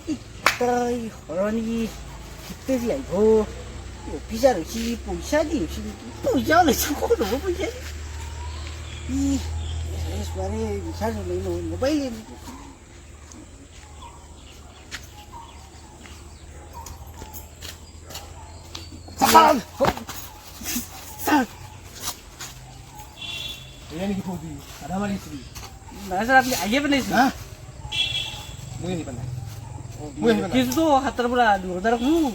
이따이 허러니 그때지 아이고 비자를 지 보이샤디 보이자를 참고 너무 보이샤 이 말에 비자를 내는 모바일 잠깐 Ayan yung pudi. Ada mali sini. nasa apni aye bane Ha? Mungkin ni pandai. Mungkin ni pandai. kisu to hatar bula durudar ku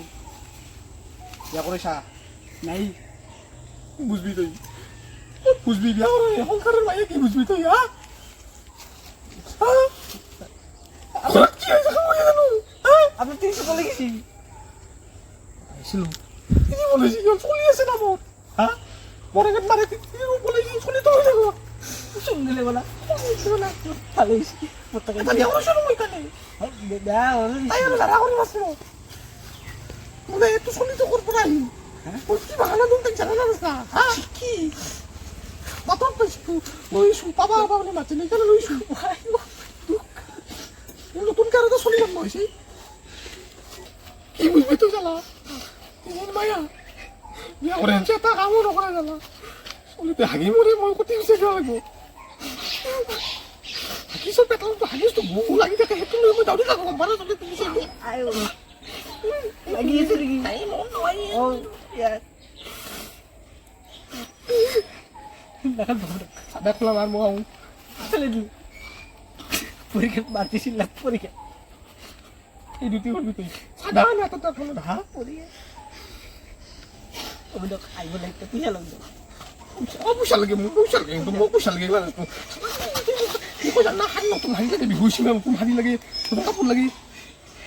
Ya ko siya. nai Busbi to. Busbi biya ko. Hong karon maya ki busbi to ya. Ha? Kurak kiya sa kamu yan ano? Ha? apni tin ko lagi si Ay silo. Hindi mo na siya. Suliya sa namo. Ha? Morang kan marit. Hindi mo pala siya. Sulit to siya. sumnile wala wala palis putak Tadi ako siya nung ikan eh. beda orang Tayo na lara ko ni Masro. Muna ito sulit to korporahin. Pwede ba ka na doon tansya na sa? Ha? Chiki Baton pa siya. Lo isu. Paba ni Martin. Ika na lo isu. Yung lutun ka rata sulitan mo isi. Ibus bito sala. Ini maya. Ya ko rin siya ta kamu no ko na sala. Sulit hagi mo rin mo ko tin siya galago. Hagi so petang to hagi to bu lagi ka hetu mo daw di ka kumpara sulit siya. ayo lagi itu lagi Ay mo no ay. oh ya nakal badak Sadat lang mo ako. sala dulu puri ke mati silap puri ke Iduti ko bito. Sada na to ko na ha. puri ya udah ayo naik ke piala udah Oh, pusa lagi mo. Pusa lagi. Tumo pusa lagi lang. Iko sa nahan no tumahin ka di busi mo tumahin lagi. Tapon lagi.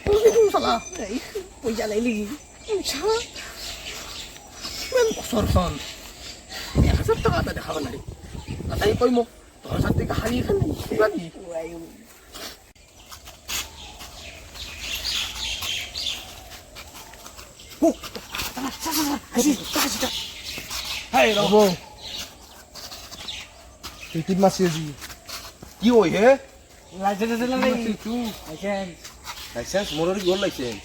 Ano ito sala? ay puja lagi Pusa. Men sorson. Ya kasar ta ada hawan lagi. Atay ko mo. To sa tika halikan ni. Gani. ayo Hai Robo. Titit masih di. কি হই হে? Licence আছে না নাই তু licence licence মোৰৰ গল licence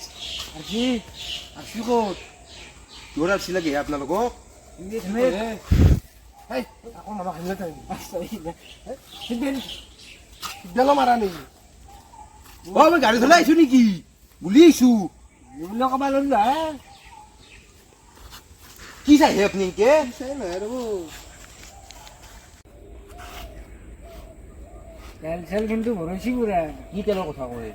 R কি আসি coat যোৰা ছিল লাগে আপোনালোকক হেমেট হাই আকৌ মামা খাইলে তাই সিদেন দেল মাৰা নেকি অ মই গাড়ী চলাই আহিছো নেকি বুলি আহিছো এগুলো কমালন না কি চাই হে আপুনি কে চাই নাই ৰব তেল সেল কিন্তু ভৰসি পুৰা কি তেলৰ কথা কয়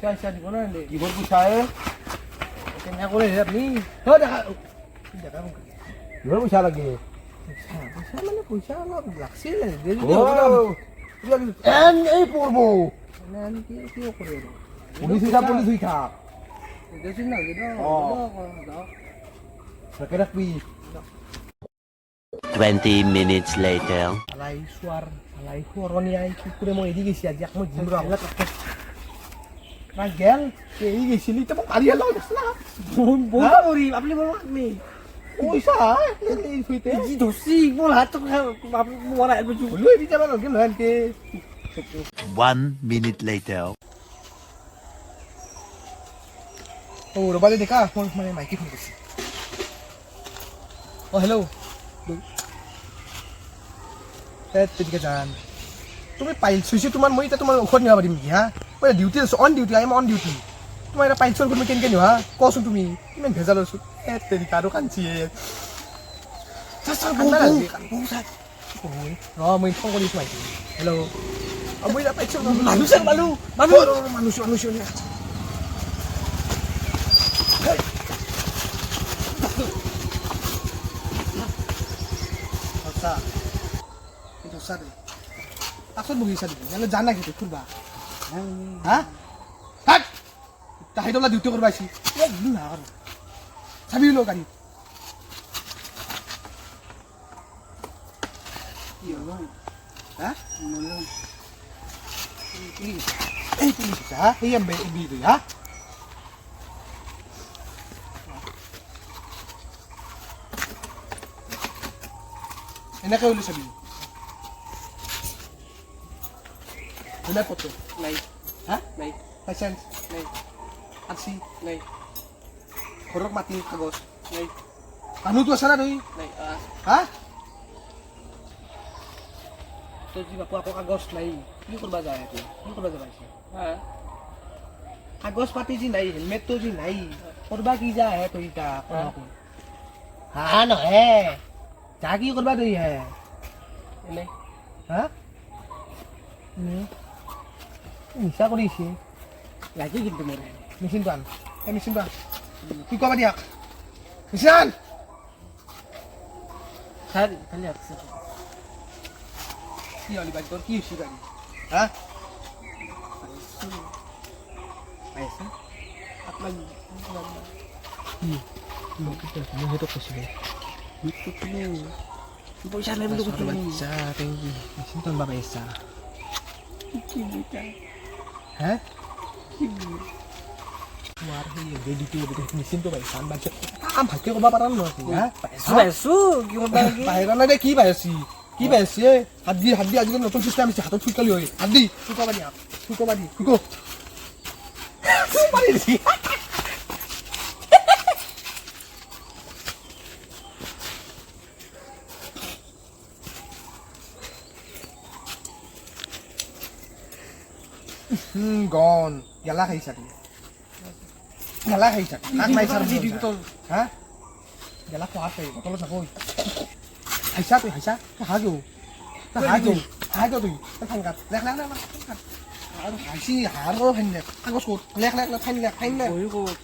চাই চাই দিব না দে কিহৰ পইচা হে কেনে কৰে আপনি হ দেখা দেখা মোক কিহৰ পইচা লাগে পইচা মানে পইচা অলপ লাগছিল দেৰি এন এই পৰব মানে কি কি কৰে পুলিচ হৈ থাক দেখিন না গেল তাকে ৰাখবি 20 minutes later. alai suaroni ai কুকুৰে মই এৰি গৈছি আজি মই জিমৰা হলা না গেল এৰি গৈছিলি তো পাৰি হলা দেখছলা বড় করি আপনি বড় আপনি পইচা এই ফুইতে জি ধরছি বল হাত তো আপনি মোরা আইব জু লৈ দি যাবা লগে লহানকে 1 minute later. ও ৰবালে দেখা ফোন মানে মাইকি ফোন কৰিছে ও হেল্ল' ঠিক জান তুমি পাইল সুইছে তোমাৰ মই এটা তোমাৰ ঔষধ নিবা পাৰিম নেকি হা মই ডিউটি আছো on duty I am on duty তোমাৰ এটা পাইলছৰ ঔষধ মই কেনেকৈ নিওঁ হা কচোন তুমি কিমান ভেজাল আছো তেৰিকা আৰু কাঞ্চিয়ে মই ফোন কৰিছোঁ মাইকি হেল্ল' মই এটা পাইছোঁ মানুহ তাছত বহিছা দেখোন এনে জানা কিন্তু ফুৰবা হা হাট তাহাই তোলা ডিউটি কৰিব আহিছি একদিন না আৰু চাবি ল গাড়ী হা এই পুলিচ হা এই এম বি হা এনেকৈ ওলি চাবি হেলমেট ক'ত তোৰ? নাই হা নাই লাইচেঞ্চ নাই আৰচি নাই ঘৰত মাটি কাগজ নাই মানুহটো আছে না তুই নাই হা তোৰ যি বাপু আকৌ কাগজ নাই কি কৰিব যায় এতিয়া কি কৰিব যাবা আহিছে কাগজ পাতি যি নাই হেলমেটটো যি নাই কৰবা কি যা হে তই তা হা নহে যা কি কৰবা তই হে এনেই হা নিচা কৰিছে লাগে কিন্তু মোৰ মেচিনটো আন এই মেচিনটো আন কি ক'বা দিয়ক মেচিন আন ছাৰ ইফালে আছে কি হলি বাড়ি তোর কি হইছি বাড়ি হ্যাঁ পাইছে আপনার সেইটো কৈছিলে পইচা নাই বুলি কৈছিলে মেচিনটো আনবা পাইছা হ্যাঁ তোমাৰ সেই ৰেডিটো মেচিনটো পাইছা আনবা কাম ভালকে ক'ব পাৰা নহয় হা পাইছো কি কৰিব লাগে বাহিৰা নাই দে কি পাই আছি কি পাই আছে হাত দি আজিকালি নতুন চিষ্টেম আছে হাতত ফুটকালি হয় হাত দি ফুটকা দি ফুটকা দি ফুটকো মাৰি দিছি গন গেলা খাইছা তুমি গেলা খাইছা কাক মাইছা হা গেলা খোৱা খাই বটলত নকয় হাইছা তুই হাইছা হা গেও হাই গেও তুই ফানকাত লেখ লেখ লেখ ফানকাত আৰু হাইছি হাৰো ফাইন লেখ কাগজ ক'ত লেখ লেখ লেখ ফাইন লেখ বহি ক'ত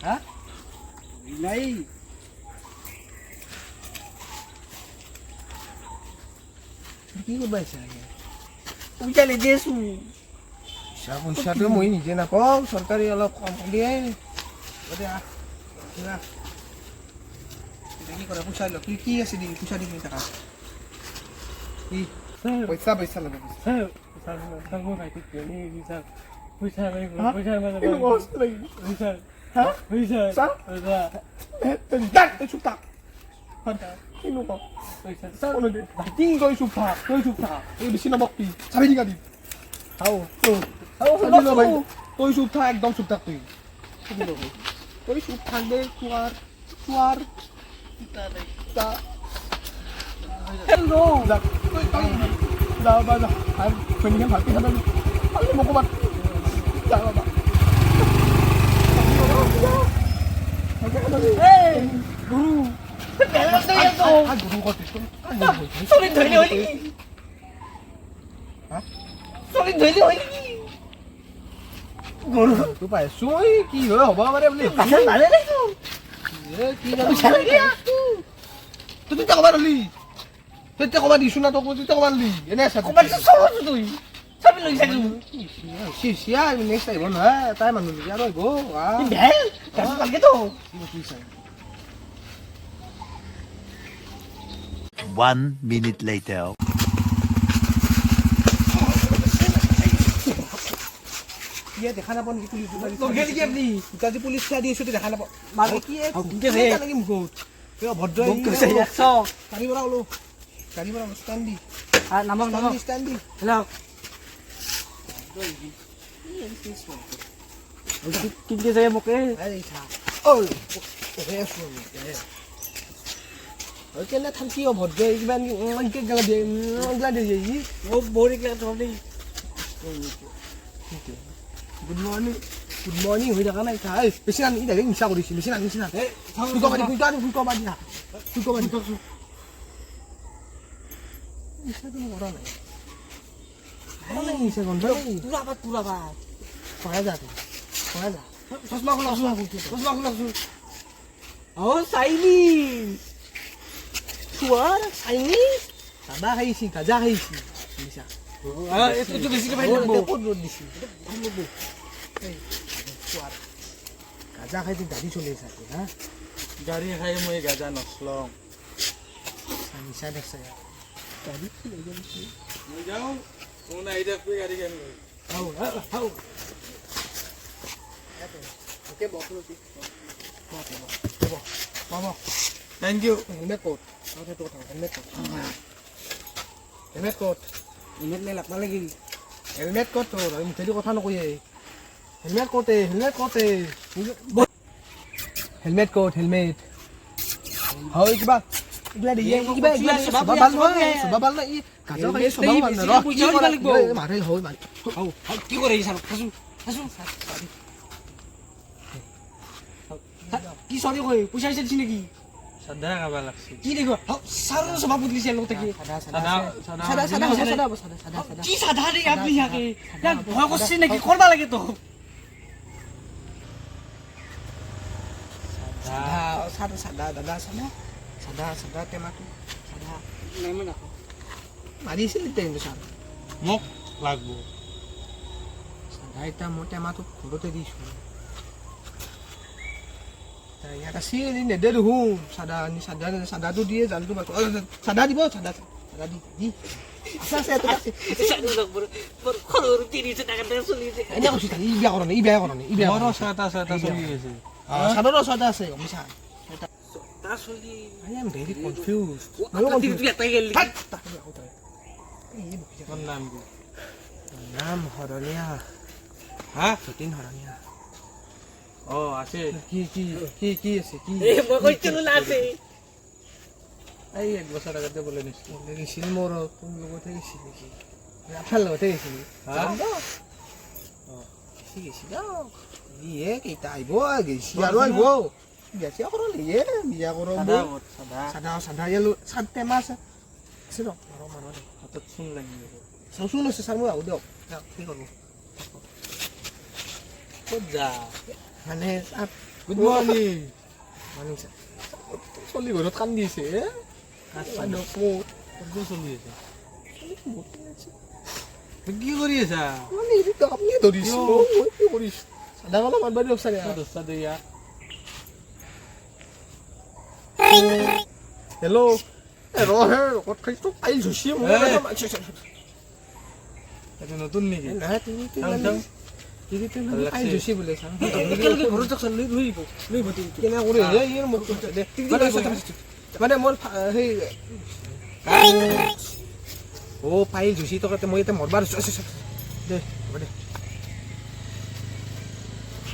হা নাই কি কৰিব আহিছা পইচা নিদি আছো পইচাটো মই নিজে নাপাওঁ চৰকাৰী অলপ কম দিয়ে কি কৰে পইচা ল কি কি আছে দিবি পইচা দিবি টকা কি পইচা পইচা লাগে বেছি নবকি চাবি দিকা দি তই চুপ থাক একদম চুপ থাক তই চুপ থাক দে চোৱাৰ ভালকে মোক ক'বাত যা বাবা গৰুটো পাইছো মই কি হয় হ'ব পাৰে বুলি তুই ক'বা ৰলি তই ক'বা দিছো না তোক তই ক'বা ৰলি এনে আছা তুই চাবি লৈ চাবি চিয়া নেক্সট আহিব নহয় তাই মানুহ আৰু আহিব ভালকেতো 1 minute later. দেখা নাপাওঁ নেকি পুলিচ পুলিচ আজি পুলিচ দি আছো দেখা নাপাওঁ নেকি মুখত ভদ্ৰ গাড়ী পৰা ওলো ষ্টেণ্ড দি নামক ষ্টেণ্ড দি হেল্ল' কিনকে যায় মোক কেনে থাকি ভদ্ৰ কিবা গেলা দিয়ে মোক বহুত দেই গুড মৰ্ণিং হৈ থকা নাই বেছি আনি ডাইৰেক্ট নিচা কৰিছে বেছি আনি নিচিনা ফুলকবা দিয়া নিচাটো কৰা নাই নিচা গন্ধ কৰা যা চশমা খোলাছো চাইনিজ চাদা খাইছি গাজা খাইছি নিচা এইটো বেছিকে ভাই ক'ত ৰ'দ দিছি গাজা খাই দাড়ি চলি আছে হা গাড়ী খাই মই গাজা নচলাওঁ নিচা দেখছে গাড়ী মই যাওঁ কোন আহি থাকবি গাড়ী কেন থেংক ইউ হেলমেট ক'ত হেলমেট ক'ত হেলমেট নাই লাগবা লাগিল হেলমেট ক'ত তোৰ এই মুখেদি কথা নকয়ে হেলমেট ক'তে হেলমেট ক'ত হেলমেট হয় কিবা কিবা দিয়ে কিবা সবা ভাল নহয় সবা ভাল নাই কাজৰ কাজ সবা ভাল নাই ৰ মাৰে হয় মানে কি কৰে ছাৰ খাচো কি চৰি কয় পইচা দিছে নেকি সাদা খাবা লাগছে কি দেখো ছাৰ সভা বুদলিছে লগতে কি সাদা কি সাধা রে আপনি ইয়াকে ইয়াক ভয় করছিস নাকি করবা লাগে তো সাদা টেমাটো নাই মই নাখাওঁ মাৰিছিল কিন্তু ছাৰ মোক লাগব সাদা এতিয়া মই টেমাটো ঘৰতে দিছোঁ ইয়াত আছিল নেদে দেখোন চাদাটো দিয়ে জালটো চাদা দিব চাদা দি আছে এনে কৈছোঁ তাক ই বেয়া কৰা নাই মোৰো ছটা চলি আছে চাদৰো চাদা আছে মিছা I am very confused. তোৰ নাম কি নাম হৰণীয়া হা যতীন হৰণীয়া অ আছে কি আছে কি এই 1 বছৰ আগতে বোলে নিছিল গেছিল মোৰ তোৰ লগতে গেছিল নেকি আপোনাৰ লগতে গেছিল গেছিল ইয়ে কেইটা আহিব গেছি আৰু আহিব গেছি আকৌ লিয়ে বিয়া কৰোঁ চাদা ইয়ালো চাদ টেমা আছে ৰ হাতত চূণ লাগি আছে চাওচোন আছে ছাৰ মই আহোঁ দিয়ক কি কৰোঁ ক'ত যা মানে গুড মৰ্ণিং মানে চলি ঘৰত কান্দি আছে ক'ত চলি আছে কি কৰি আছা মানে এইটো আপুনি ধৰিছোঁ মই কি কৰিছোঁ চাদা কলা মাতবা দিয়ক ছাৰ দস্তা দে ইয়াক হেল্ল' ৰহে ক'ত খাইছোঁ পাইল ধুচি এইটো নতুন নেকি নাই তিনি পাইল ধুচি বোলে ছাৰ একেলগে ঘৰত যাওক ছাৰ লৈ আহিব কেনে কৰি ইয়াৰ মোক মানে মোৰ সেই অ' পাইল ধুচি টকাতে মই এতিয়া মৰবা দিছোঁ দে হ'ব দে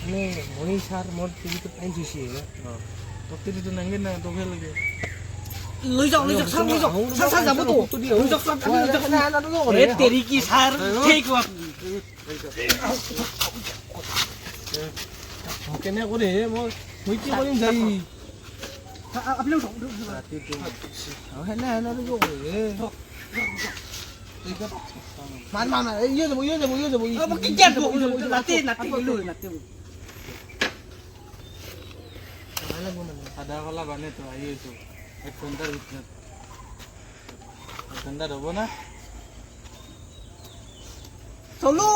মানে মই ছাৰ মোৰ টিভিটো পাইল ধুচি তোক তিৰিটো নাংগে না তোকহে লাগে লৈ যাওক ছাৰ লৈ যাওক ছাৰ যাব তো লৈ যাওক ছাৰ তেৰি কি ছাৰ ঠিক কেনে কৰি মই কি কৰিম যাই আপুনি ৰাতিটো হেনে মান ইয়ে যাব কেতিয়া নাতে সাদা কলা বানে তো আহি আছো 1 ঘণ্টাৰ ভিতৰত 1 ঘণ্টাত হ'ব না চলো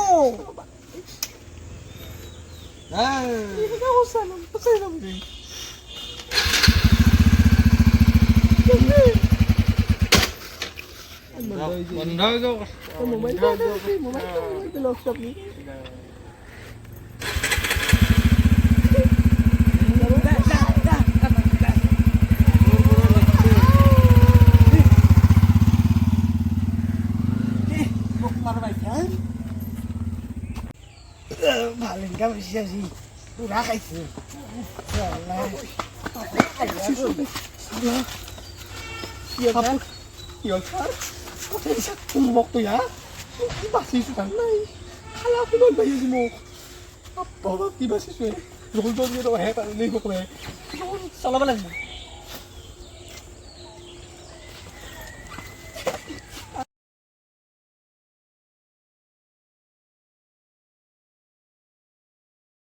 বন্ধ হৈ যাওক ভাল ইনকাম হৈছে আজি পুৰা খাইছোঁ মকটো ইয়া কি বাচিছোঁ তাৰ নাই খালা কিমান বাঢ়িছে মোক বাবা কি বাচিছোঁ জলদি হে পাৰি গ'লে চলাব লাগিব